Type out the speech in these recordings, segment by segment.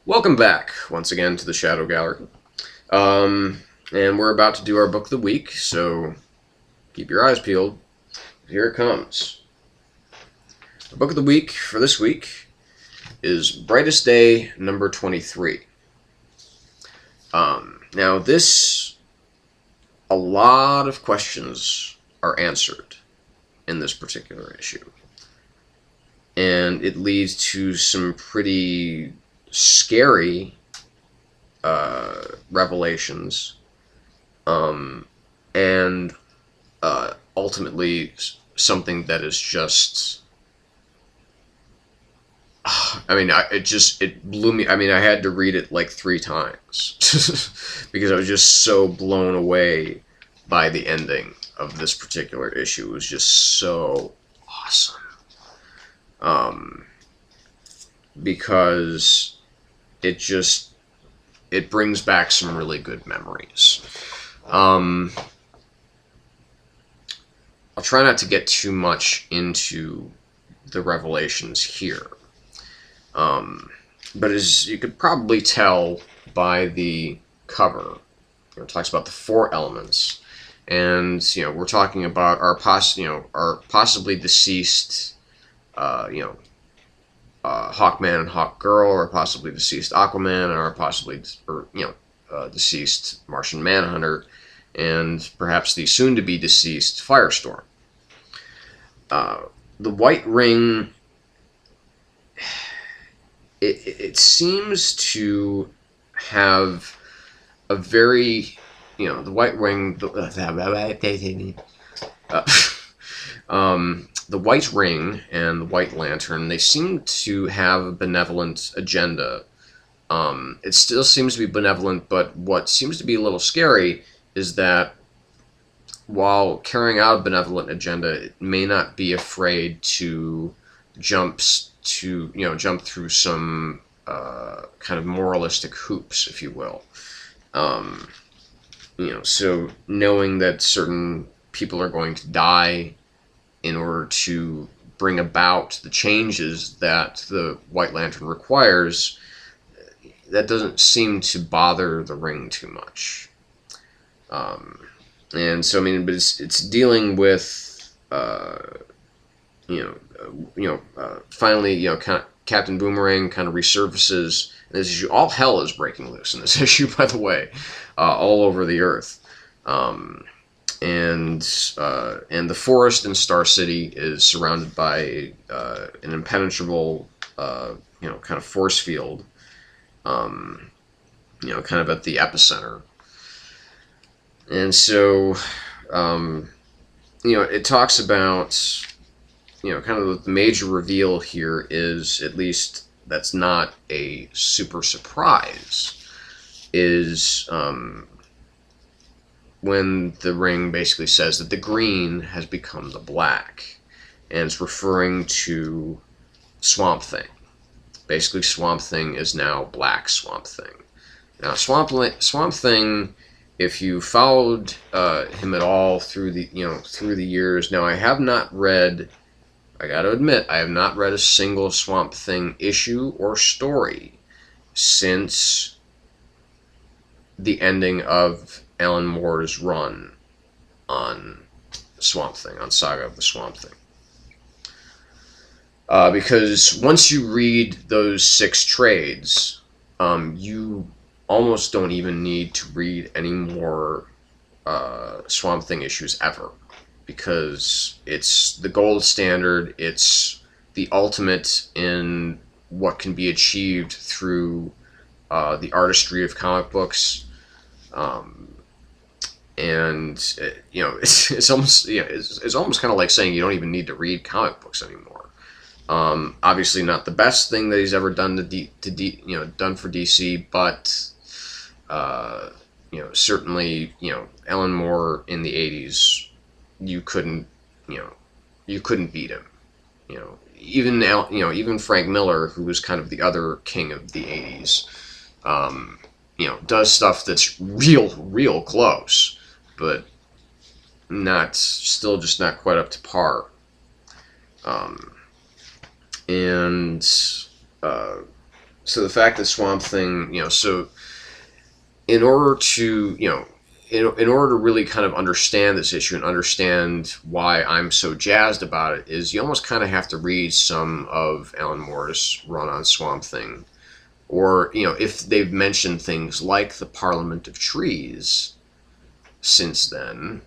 Welcome back once again to the Shadow Gallery. And we're about to do our book of the week, so keep your eyes peeled. Here it comes. The book of the week for this week is Brightest Day number 23. Now this, a lot of questions are answered in this particular issue. And it leads to some pretty scary revelations, and ultimately something that is just, it blew me. I mean, I had to read it like 3 times because I was just so blown away by the ending of this particular issue. It was just so awesome. Because it brings back some really good memories. I'll try not to get too much into the revelations here. But as you could probably tell by the cover, it talks about the 4 elements. And, we're talking about our possibly deceased, Hawkman and Hawkgirl, or possibly deceased Aquaman, or possibly, deceased Martian Manhunter, and perhaps the soon-to-be deceased Firestorm. The White Ring, it seems to have a very, the White Ring, the White Ring and the White Lantern, they seem to have a benevolent agenda. It still seems to be benevolent, but what seems to be a little scary is that while carrying out a benevolent agenda, it may not be afraid to jump through some kind of moralistic hoops, if you will. So knowing that certain people are going to die in order to bring about the changes that the White Lantern requires, that doesn't seem to bother the Ring too much. And so, but it's dealing with, finally, kind of Captain Boomerang kind of resurfaces in this issue. All hell is breaking loose in this issue, by the way, all over the Earth. And the forest in Star City is surrounded by an impenetrable, kind of force field, kind of at the epicenter. And so, it talks about, kind of the major reveal here is, at least that's not a super surprise, is when the Ring basically says that the green has become the black, and it's referring to Swamp Thing. Basically, Swamp Thing is now Black Swamp Thing. Now, Swamp Thing, if you followed him at all through the years, now I have not read, I gotta admit, I have not read a single Swamp Thing issue or story since the ending of Alan Moore's run on Swamp Thing, on Saga of the Swamp Thing. Because once you read those 6 trades, you almost don't even need to read any more Swamp Thing issues ever. Because it's the gold standard, it's the ultimate in what can be achieved through the artistry of comic books. And it's almost it's almost kind of like saying you don't even need to read comic books anymore. Obviously, not the best thing that he's ever done done for DC, but certainly Alan Moore in the '80s, you couldn't beat him. Even Frank Miller, who was kind of the other king of the '80s, does stuff that's real close, but still just not quite up to par. And So the fact that Swamp Thing, so in order to, in order to really kind of understand this issue and understand why I'm so jazzed about it, is you almost kind of have to read some of Alan Moore's run on Swamp Thing. Or, if they've mentioned things like the Parliament of Trees since then,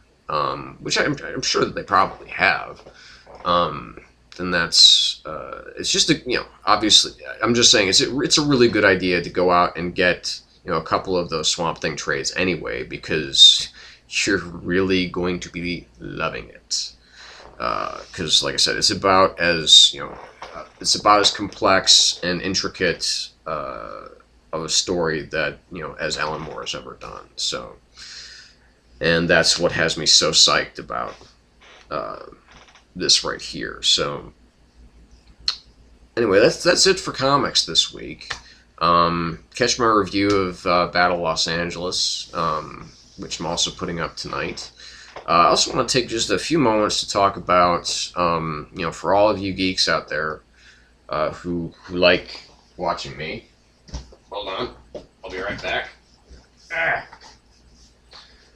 which I'm sure that they probably have, then that's, it's just, obviously, I'm just saying it's a really good idea to go out and get, a couple of those Swamp Thing trades anyway, because you're really going to be loving it. Because, like I said, it's about as, it's about as complex and intricate of a story that, as Alan Moore has ever done. So, and that's what has me so psyched about this right here. So, anyway, that's it for comics this week. Catch my review of Battle Los Angeles, which I'm also putting up tonight. I also want to take just a few moments to talk about, for all of you geeks out there who like watching me. Hold on, I'll be right back.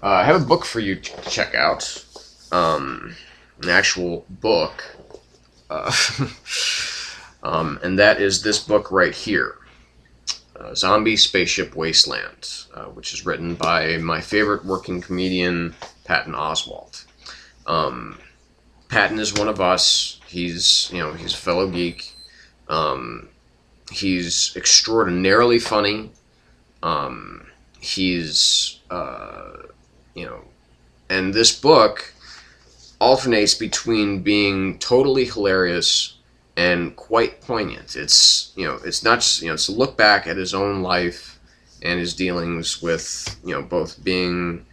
I have a book for you to check out, an actual book, and that is this book right here. Zombie Spaceship Wasteland, which is written by my favorite working comedian, Patton Oswalt. Patton is one of us. He's a fellow geek. He's extraordinarily funny. He's, and this book alternates between being totally hilarious and quite poignant. It's not just, it's a look back at his own life and his dealings with, both being,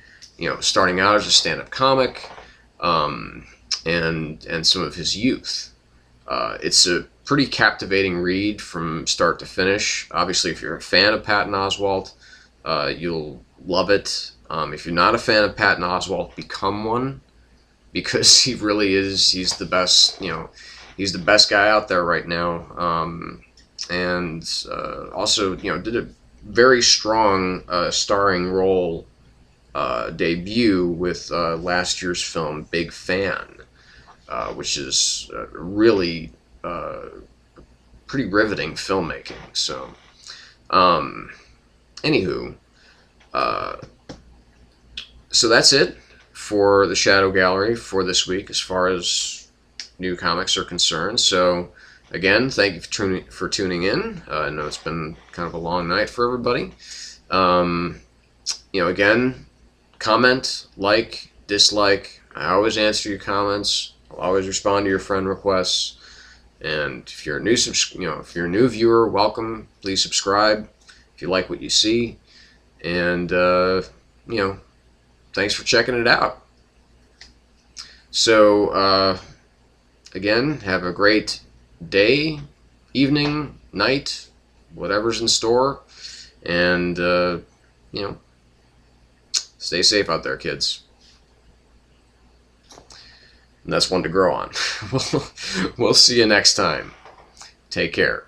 starting out as a stand-up comic, and some of his youth. It's a pretty captivating read from start to finish. Obviously, if you're a fan of Patton Oswalt, you'll love it. If you're not a fan of Patton Oswalt, become one, because he really is, he's the best, he's the best guy out there right now, and also, did a very strong starring role debut with last year's film Big Fan, which is really pretty riveting filmmaking. So, anywho, so that's it for the Shadow Gallery for this week as far as new comics are concerned. So again, thank you for tuning in. I know it's been kind of a long night for everybody. Again, comment, like, dislike. I always answer your comments. I'll always respond to your friend requests. And if you're a new if you're a new viewer, welcome. Please subscribe if you like what you see. And thanks for checking it out. So again, have a great day, evening, night, whatever's in store, and stay safe out there, kids. And that's one to grow on. We'll see you next time. Take care.